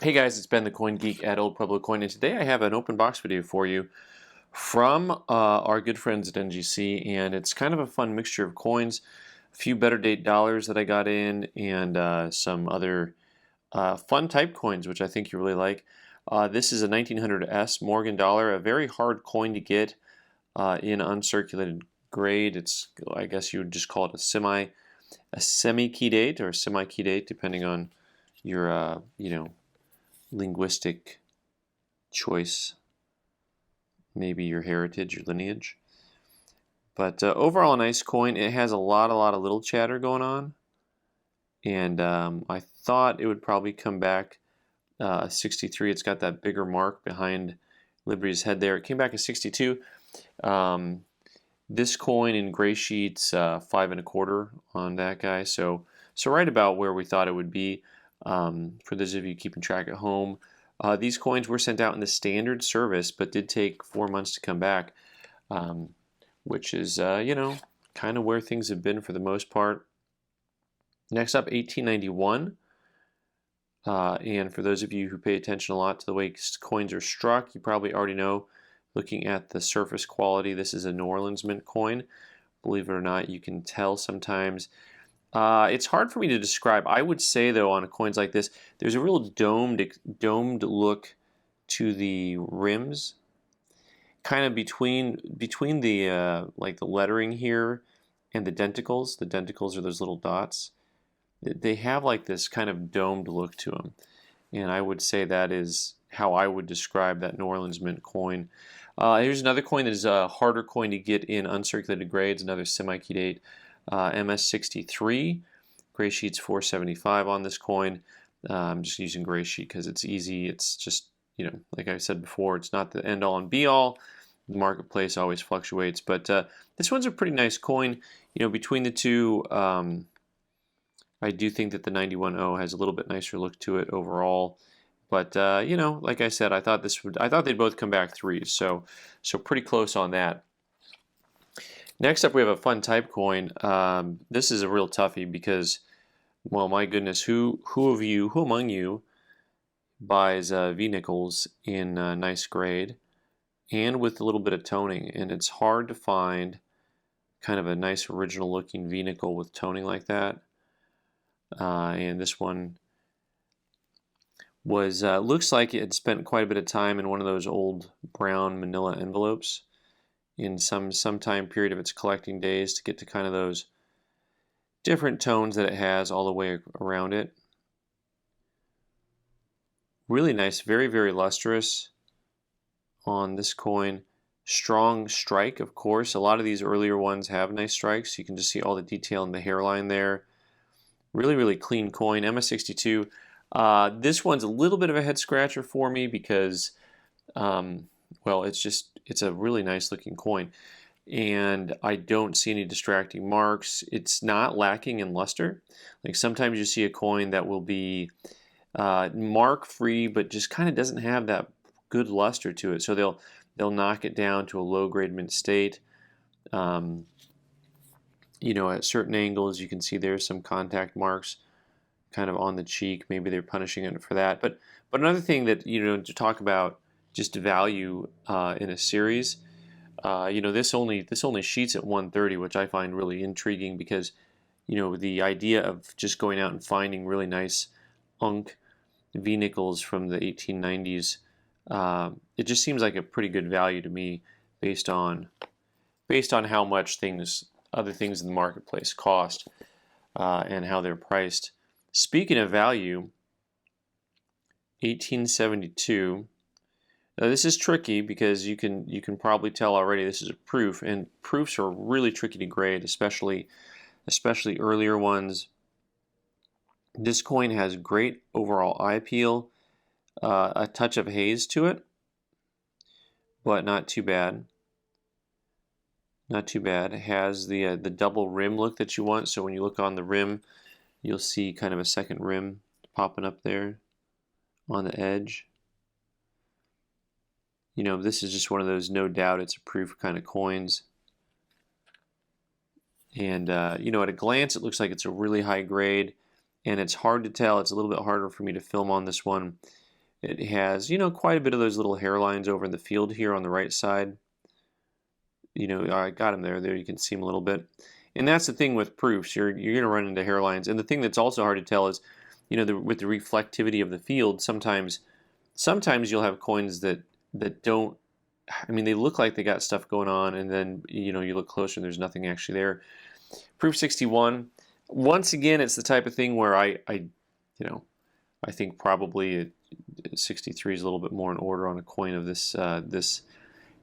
Hey guys, it's Ben the Coin Geek at Old Pueblo Coin, and today I have an open box video for you from our good friends at NGC, and it's kind of a fun mixture of coins, a few better date dollars that I got in, and some other fun type coins, which I think you really like. This is a 1900S Morgan dollar, a very hard coin to get in uncirculated grade. It's, I guess you would just call it a semi-key date or semi-key date, depending on your linguistic choice, maybe your heritage, your lineage. But overall, a nice coin. It has a lot of little chatter going on, and I thought it would probably come back 63. It's got that bigger mark behind Liberty's head there. It came back at 62. This coin in gray sheets, 5 1/4 on that guy. So right about where we thought it would be. For those of you keeping track at home, these coins were sent out in the standard service, but did take 4 months to come back, which is, kind of where things have been for the most part. Next up, 1891. And for those of you who pay attention a lot to the way coins are struck, you probably already know, looking at the surface quality, this is a New Orleans mint coin. Believe it or not, you can tell sometimes. It's hard for me to describe. I would say, though, on coins like this, there's a real domed look to the rims, kind of between the like the lettering here and the denticles. The denticles are those little dots. They have like this kind of domed look to them, and I would say that is how I would describe that New Orleans mint coin. Here's another coin that is a harder coin to get in uncirculated grades. Another semi-key date. MS63, gray sheets 475 on this coin. I'm just using gray sheet because it's easy. It's just, like I said before, it's not the end all and be all. The marketplace always fluctuates, but this one's a pretty nice coin. Between the two, I do think that the 91.0 has a little bit nicer look to it overall. But like I said, I thought they'd both come back threes, so pretty close on that. Next up, we have a fun type coin. This is a real toughie because, well, my goodness, who among you buys V-nickels in nice grade and with a little bit of toning? And it's hard to find kind of a nice original looking V-nickel with toning like that. And this one was looks like it had spent quite a bit of time in one of those old brown manila envelopes in some time period of its collecting days to get to kind of those different tones that it has all the way around it. Really nice, very lustrous on this coin. Strong strike, of course. A lot of these earlier ones have nice strikes. You can just see all the detail in the hairline there. Really clean coin. MS62. This one's a little bit of a head scratcher for me because, well, it's a really nice looking coin, and I don't see any distracting marks. It's not lacking in luster. Like sometimes you see a coin that will be mark free, but just kind of doesn't have that good luster to it. So they'll knock it down to a low grade mint state. At certain angles, you can see there's some contact marks kind of on the cheek. Maybe they're punishing it for that. But another thing that to talk about just value in a series, this only sheets at 130, which I find really intriguing because the idea of just going out and finding really nice unk V-nickels from the 1890s, it just seems like a pretty good value to me based on how much other things in the marketplace cost and how they're priced. Speaking of value, 1872. Now this is tricky because you can probably tell already this is a proof, and proofs are really tricky to grade, especially earlier ones. This coin has great overall eye appeal, a touch of haze to it, but not too bad. Not too bad. It has the double rim look that you want. So when you look on the rim, you'll see kind of a second rim popping up there on the edge. This is just one of those no doubt it's a proof kind of coins. And, at a glance, it looks like it's a really high grade, and it's hard to tell. It's a little bit harder for me to film on this one It has, you know, quite a bit of those little hairlines over in the field here on the right side. You know, I got them there. There you can see them a little bit. And that's the thing with proofs. You're going to run into hairlines. And the thing that's also hard to tell is, you know, with the reflectivity of the field, sometimes you'll have coins that don't, I mean, they look like they got stuff going on, and then, you know, you look closer and there's nothing actually there. Proof 61, once again, it's the type of thing where I you know, I think probably 63 is a little bit more in order on a coin of this this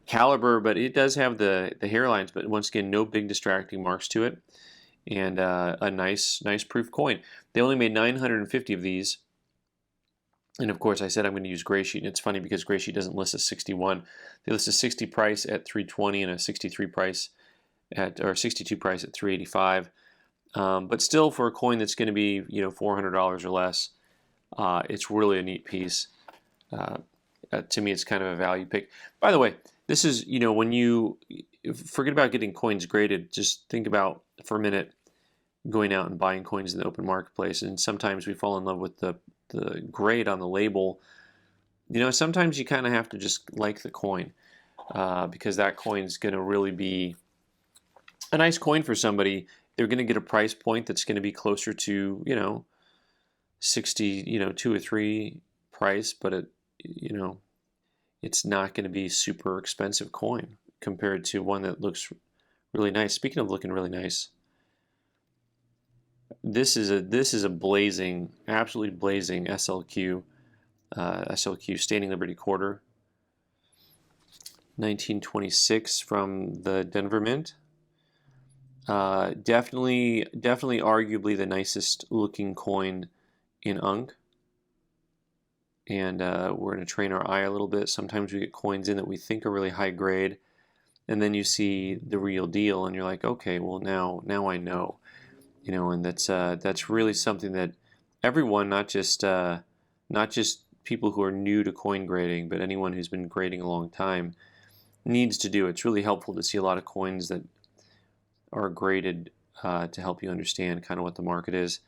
caliber, but it does have the hairlines, but once again, no big distracting marks to it, and a nice proof coin. They only made 950 of these. And of course, I said I'm going to use Graysheet, and it's funny because Graysheet doesn't list a 61. They list a 60 price at 320 and a 63 price at, or 62 price at 385. But still, for a coin that's going to be, you know, $400 or less, it's really a neat piece. To me, it's kind of a value pick. By the way, this is, you know, when you forget about getting coins graded, just think about for a minute going out and buying coins in the open marketplace. And sometimes we fall in love with the grade on the label. You know, sometimes you kind of have to just like the coin, because that coin is going to really be a nice coin for somebody. They're going to get a price point that's going to be closer to, you know, 60, you know, 2 or 3 price, but it, you know, it's not going to be super expensive coin compared to one that looks really nice. Speaking of looking really nice, this is a blazing, absolutely blazing SLQ, SLQ Standing Liberty Quarter, 1926 from the Denver Mint. Definitely, arguably the nicest looking coin in UNC. And we're going to train our eye a little bit. Sometimes we get coins in that we think are really high grade, and then you see the real deal, and you're like, okay, well now I know, you know, and that's really something that everyone, not just people who are new to coin grading, but anyone who's been grading a long time, needs to do. It's really helpful to see a lot of coins that are graded to help you understand kind of what the market is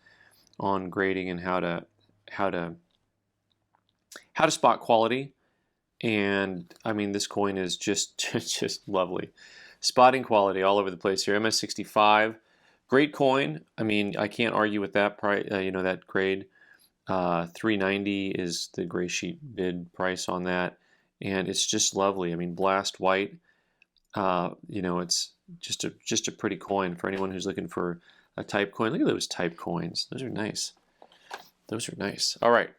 on grading and how to spot quality. And I mean, this coin is just lovely. Spotting quality all over the place here. MS65, great coin. I mean, I can't argue with that price. You know, that grade. 390 is the Graysheet bid price on that, and it's just lovely. I mean, blast white. You know, it's just a pretty coin for anyone who's looking for a type coin. Look at those type coins. Those are nice. Those are nice. All right.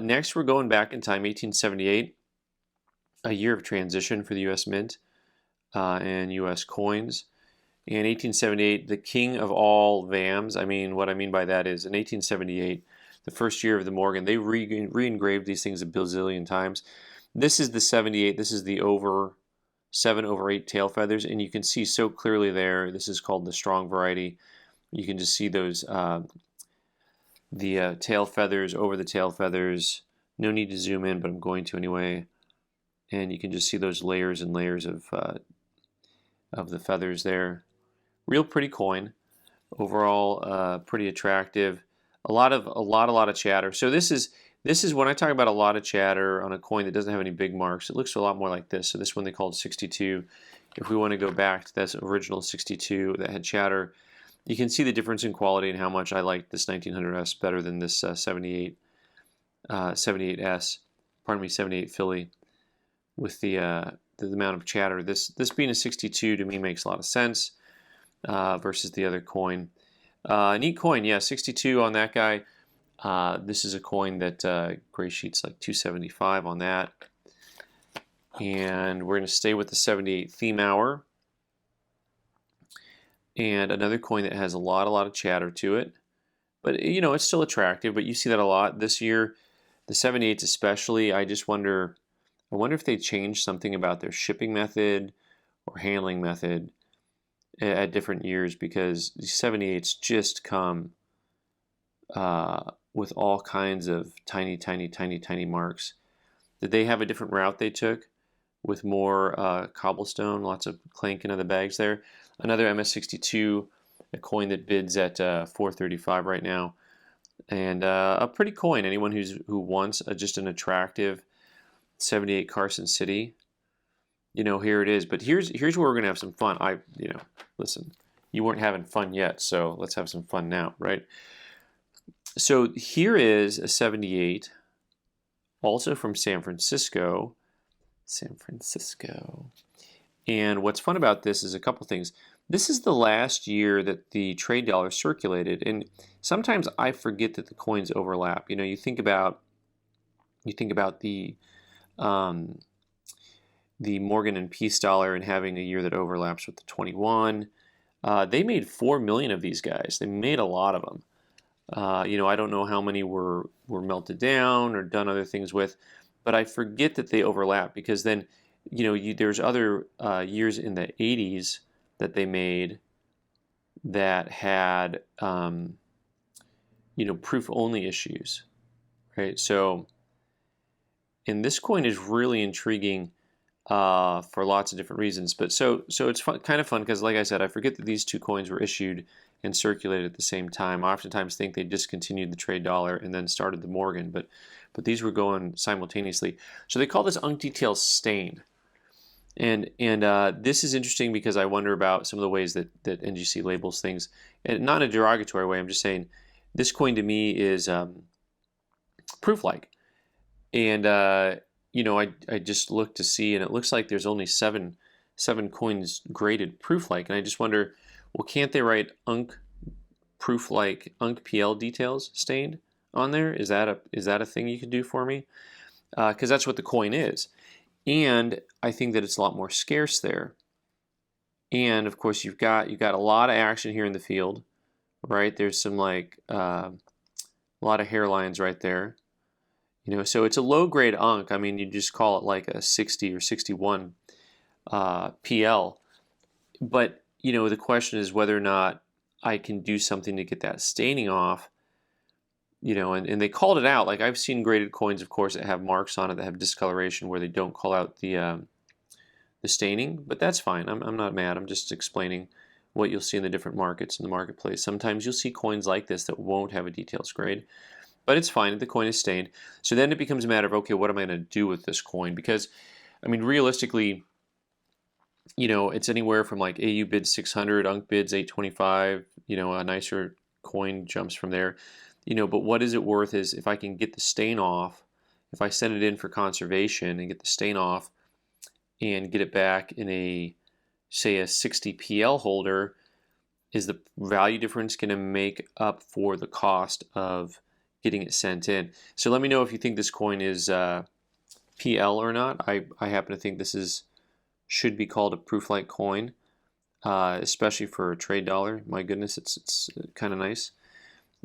Next, we're going back in time, 1878, a year of transition for the U.S. Mint and U.S. coins. In 1878, the king of all VAMs, I mean, what I mean by that is in 1878, the first year of the Morgan, they re-engraved these things a bazillion times. This is the 78. This is the over 7/8 tail feathers, and you can see so clearly there. This is called the strong variety. You can just see those the tail feathers over the tail feathers. No need to zoom in, but I'm going to anyway. And you can just see those layers and layers of the feathers there. Real pretty coin. Overall, pretty attractive. A lot of chatter. So this is when I talk about a lot of chatter on a coin that doesn't have any big marks. It looks a lot more like this. So this one they called 62. If we want to go back to that original 62 that had chatter, you can see the difference in quality and how much I like this 1900S better than this 78 78S. Pardon me, 78 Philly. With the amount of chatter, this being a 62 to me makes a lot of sense versus the other coin. Neat coin, yeah, 62 on that guy. This is a coin that Graysheet's like 275 on that. And we're going to stay with the 78 theme hour. And another coin that has a lot of chatter to it. But, you know, it's still attractive, but you see that a lot. This year, the 78s especially, I wonder if they changed something about their shipping method or handling method at different years, because the 78s just come with all kinds of tiny marks. Did they have a different route they took with more cobblestone, lots of clanking of the bags there? Another MS62, a coin that bids at 435 right now. And a pretty coin. Anyone who wants just an attractive 78 Carson City, here it is. But here's where we're gonna have some fun. Listen, you weren't having fun yet, so let's have some fun now, right? So here is a 78, also from San Francisco. And what's fun about this is a couple things. This is the last year that the trade dollar circulated, and sometimes I forget that the coins overlap. You think about the Morgan and Peace dollar and having a year that overlaps with the 21. They made 4 million of these guys. They made a lot of them. I don't know how many were melted down or done other things with, but I forget that they overlap because then, there's other years in the 80s that they made that had, proof-only issues, right? So, and this coin is really intriguing for lots of different reasons. But so it's kind of fun because, like I said, I forget that these two coins were issued and circulated at the same time. I oftentimes think they discontinued the trade dollar and then started the Morgan, but these were going simultaneously. So they call this Unk Detail Stain. And this is interesting because I wonder about some of the ways that NGC labels things, and not in a derogatory way. I'm just saying this coin to me is proof-like. And I just looked to see, and it looks like there's only seven coins graded proof-like, and I just wonder, well, can't they write Unk proof-like, Unk PL details stained on there? Is that a thing you could do for me? Because that's what the coin is, and I think that it's a lot more scarce there. And of course, you've got a lot of action here in the field, right? There's some a lot of hairlines right there. So it's a low-grade Unk. I mean, you just call it like a 60 or 61 PL. But, the question is whether or not I can do something to get that staining off. And they called it out. Like, I've seen graded coins, of course, that have marks on it that have discoloration where they don't call out the staining. But that's fine. I'm not mad. I'm just explaining what you'll see in the different markets in the marketplace. Sometimes you'll see coins like this that won't have a details grade. But it's fine, the coin is stained. So then it becomes a matter of, okay, what am I going to do with this coin? Because, I mean, realistically, it's anywhere from like AU bids 600, Unk bids 825, a nicer coin jumps from there. But what is it worth is if I can get the stain off, if I send it in for conservation and get the stain off and get it back in say a 60 PL holder, is the value difference going to make up for the cost of getting it sent in? So let me know if you think this coin is PL or not. I happen to think this should be called a proof-like coin, especially for a trade dollar. My goodness, it's kind of nice.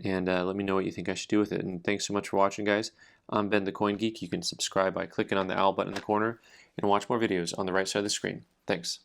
And let me know what you think I should do with it. And thanks so much for watching, guys. I'm Ben the Coin Geek. You can subscribe by clicking on the owl button in the corner and watch more videos on the right side of the screen. Thanks.